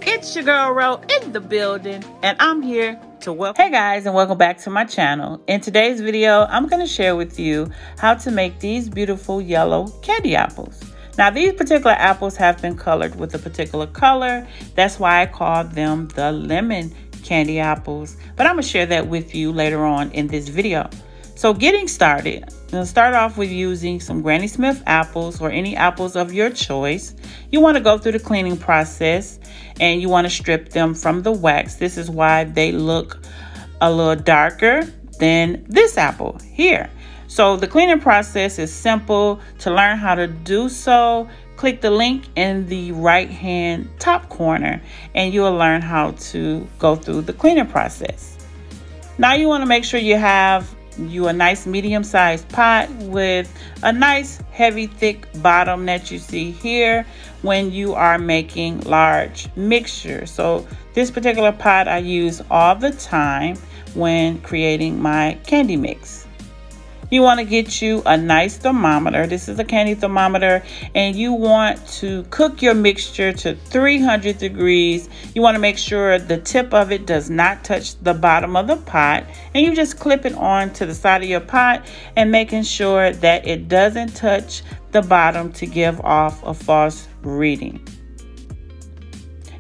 It's your girl Ro in the building, and I'm here to welcome. Hey guys, and welcome back to my channel. In today's video, I'm going to share with you how to make these beautiful yellow candy apples. Now, these particular apples have been colored with a particular color. That's why I call them the lemon candy apples. But I'm going to share that with you later on in this video. So getting started, I'm going to start off with using some Granny Smith apples or any apples of your choice. You want to go through the cleaning process and you want to strip them from the wax. This is why they look a little darker than this apple here. So the cleaning process is simple. To learn how to do so, click the link in the right hand top corner and you'll learn how to go through the cleaning process. Now you want to make sure you have a nice medium-sized pot with a nice heavy thick bottom that you see here when you are making large mixture. So this particular pot I use all the time when creating my candy mix. You want to get you a nice thermometer. This is a candy thermometer, and you want to cook your mixture to 300 degrees. You want to make sure the tip of it does not touch the bottom of the pot, and you just clip it on to the side of your pot and making sure that it doesn't touch the bottom to give off a false reading.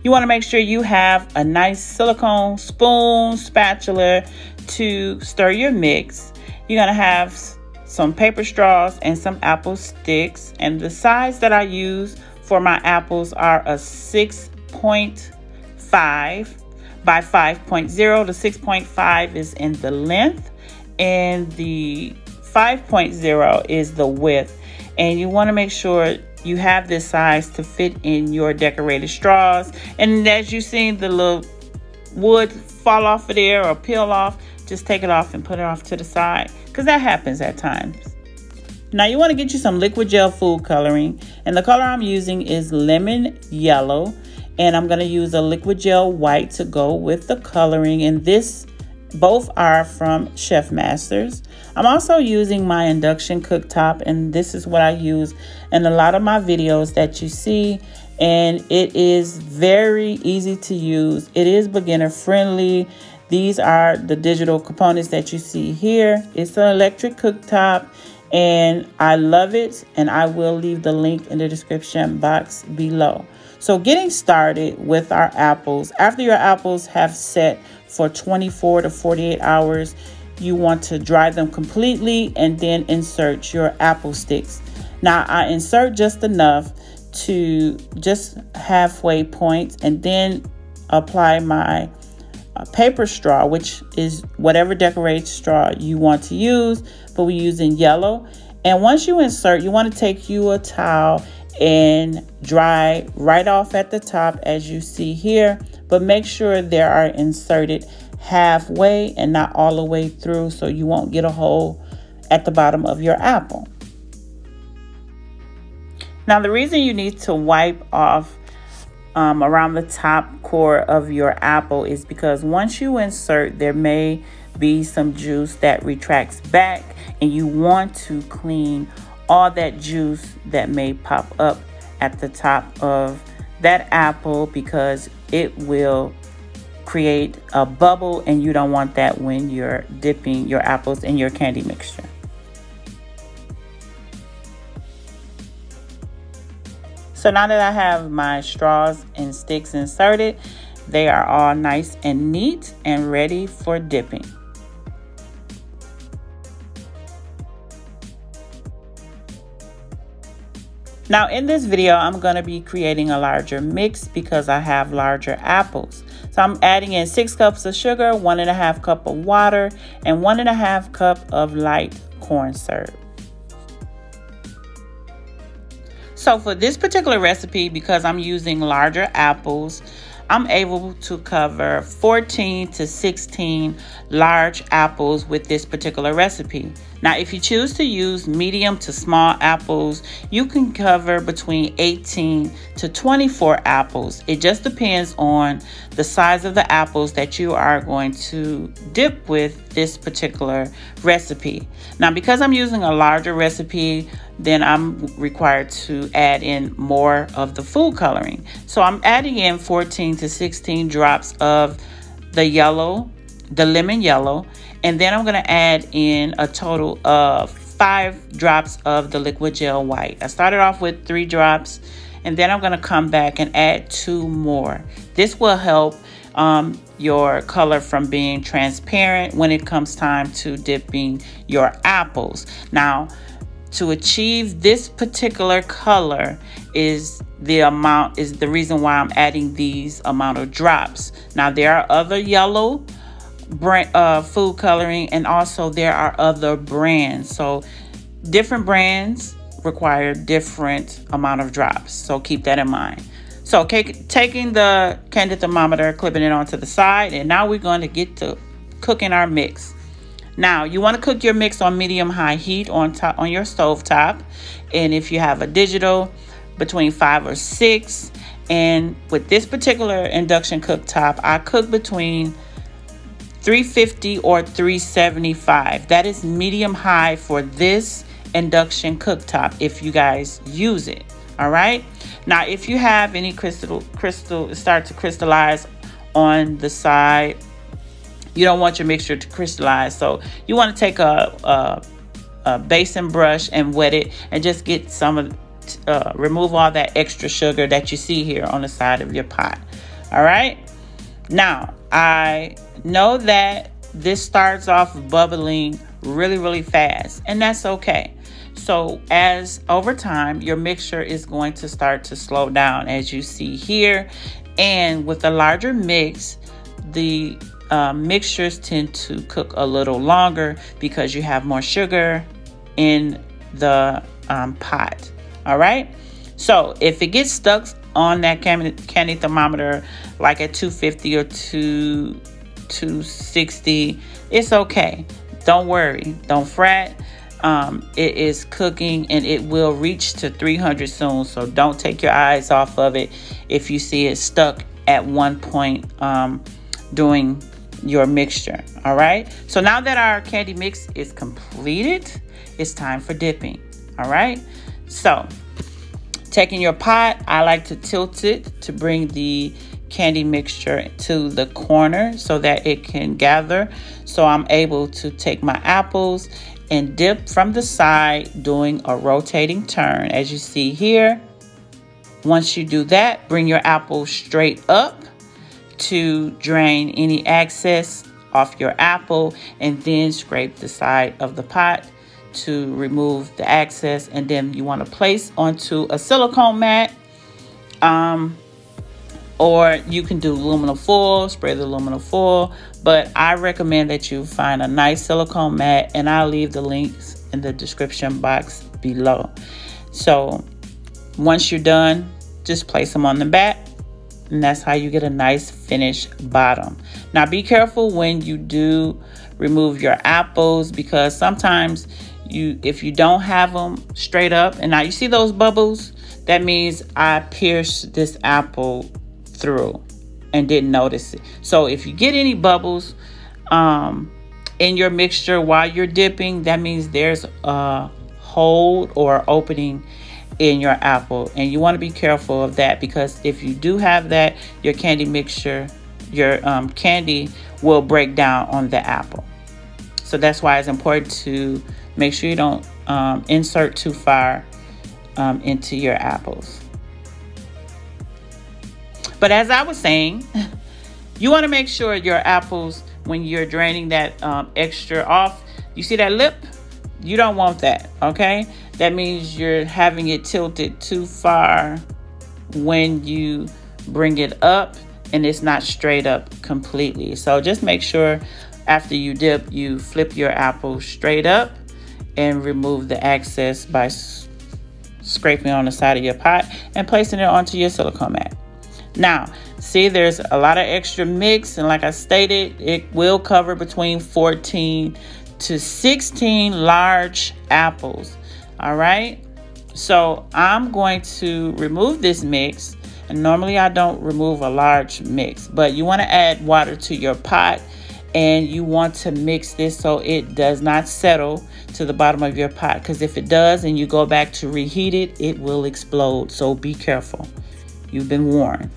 You want to make sure you have a nice silicone spoon, spatula to stir your mix. You're going to have some paper straws and some apple sticks. And the size that I use for my apples are a 6.5 by 5.0. The 6.5 is in the length and the 5.0 is the width. And you want to make sure you have this size to fit in your decorated straws. And as you see the little wood fall off of there or peel off, just take it off and put it off to the side because that happens at times. Now you want to get you some liquid gel food coloring, and the color I'm using is lemon yellow, and I'm going to use a liquid gel white to go with the coloring, and both are from Chef Masters. I'm also using my induction cooktop, and this is what I use in a lot of my videos that you see, and it is very easy to use. It is beginner friendly. These are the digital components that you see here. It's an electric cooktop and I love it, and I will leave the link in the description box below. So getting started with our apples, after your apples have set for 24 to 48 hours, you want to dry them completely and then insert your apple sticks. Now I insert just enough to just halfway point and then apply my paper straw, which is whatever decorated straw you want to use, but we're using yellow. And once you insert, you want to take you a towel and dry right off at the top as you see here, but make sure they are inserted halfway and not all the way through so you won't get a hole at the bottom of your apple. Now the reason you need to wipe off around the top core of your apple is because once you insert, there may be some juice that retracts back, and you want to clean all that juice that may pop up at the top of that apple because it will create a bubble, and you don't want that when you're dipping your apples in your candy mixture. So now that I have my straws and sticks inserted, they are all nice and neat and ready for dipping. Now in this video, I'm going to be creating a larger mix because I have larger apples. So I'm adding in 6 cups of sugar, 1.5 cups of water, and 1.5 cups of light corn syrup. So for this particular recipe, because I'm using larger apples, I'm able to cover 14 to 16 large apples with this particular recipe. Now, if you choose to use medium to small apples, you can cover between 18 to 24 apples. It just depends on the size of the apples that you are going to dip with this particular recipe. Now, because I'm using a larger recipe, then I'm required to add in more of the food coloring. So I'm adding in 14 to 16 drops of the lemon yellow, and then I'm going to add in a total of 5 drops of the liquid gel white. I started off with 3 drops, and then I'm going to come back and add 2 more. This will help your color from being transparent when it comes time to dipping your apples. Now, to achieve this particular color is the reason why I'm adding these amount of drops. Now, there are other yellow food coloring, and also there are other brands. So different brands require different amount of drops. So keep that in mind. So taking the candy thermometer, clipping it onto the side, and now we're going to get to cooking our mix. Now, you want to cook your mix on medium-high heat on your stove top, and if you have a digital, between 5 or 6. And with this particular induction cooktop, I cook between 350 or 375. That is medium-high for this induction cooktop if you guys use it. All right. Now, if you have any crystal start to crystallize on the side, you don't want your mixture to crystallize. So you want to take a basin brush and wet it and just get some of remove all that extra sugar that you see here on the side of your pot. All right. Now, I know that this starts off bubbling really fast, and that's okay. So as over time, your mixture is going to start to slow down, as you see here. And with a larger mix, the mixtures tend to cook a little longer because you have more sugar in the pot. All right. So if it gets stuck on that candy thermometer, like at 250 or 260, it's okay. Don't worry. Don't fret. It is cooking and it will reach to 300 soon. So don't take your eyes off of it if you see it stuck at one point doing your mixture. All right. So now that our candy mix is completed, it's time for dipping. All right. So taking your pot, I like to tilt it to bring the candy mixture to the corner so that it can gather. So I'm able to take my apples and dip from the side, doing a rotating turn, as you see here. Once you do that, bring your apple straight up to drain any excess off your apple, and then scrape the side of the pot to remove the excess. And then you want to place onto a silicone mat, or you can do aluminum foil, spray the aluminum foil, but I recommend that you find a nice silicone mat, and I'll leave the links in the description box below. So once you're done, just place them on the back, and that's how you get a nice finished bottom. Now be careful when you do remove your apples, because sometimes if you don't have them straight up, and now you see those bubbles, that means I pierced this apple through and didn't notice it. So if you get any bubbles in your mixture while you're dipping, that means there's a hole or opening in your apple, and you want to be careful of that, because if you do have that, your candy mixture, your candy will break down on the apple. So that's why it's important to make sure you don't insert too far into your apples. But as I was saying, you want to make sure your apples, when you're draining that extra off, you see that lip? You don't want that, okay? That means you're having it tilted too far when you bring it up, and it's not straight up completely. So just make sure after you dip, you flip your apple straight up and remove the excess by scraping on the side of your pot and placing it onto your silicone mat. Now, see, there's a lot of extra mix, and like I stated, it will cover between 14 to 16 large apples. All right. So I'm going to remove this mix. And normally I don't remove a large mix, but you want to add water to your pot, and you want to mix this so it does not settle to the bottom of your pot, because if it does and you go back to reheat it, it will explode. So be careful. You've been warned.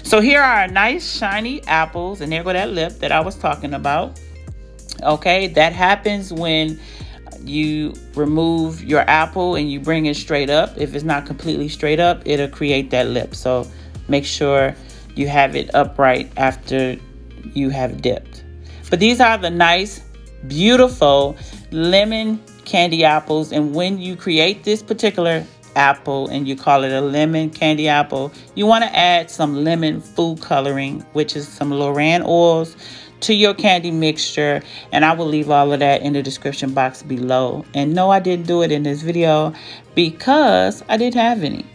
So here are nice shiny apples, and there go that lip that I was talking about. Okay, that happens when you remove your apple and you bring it straight up. If it's not completely straight up, it'll create that lip. So make sure you have it upright after you have dipped. But these are the nice, beautiful lemon candy apples. And when you create this particular apple and you call it a lemon candy apple, you want to add some lemon food coloring, which is some Loran oils, to your candy mixture. And I will leave all of that in the description box below. And no, I didn't do it in this video because I didn't have any.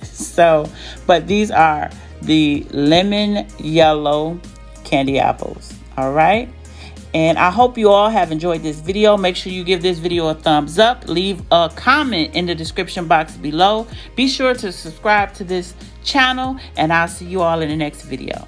So, but these are the lemon yellow candy apples. All right. And I hope you all have enjoyed this video. Make sure you give this video a thumbs up. Leave a comment in the description box below. Be sure to subscribe to this channel, and I'll see you all in the next video.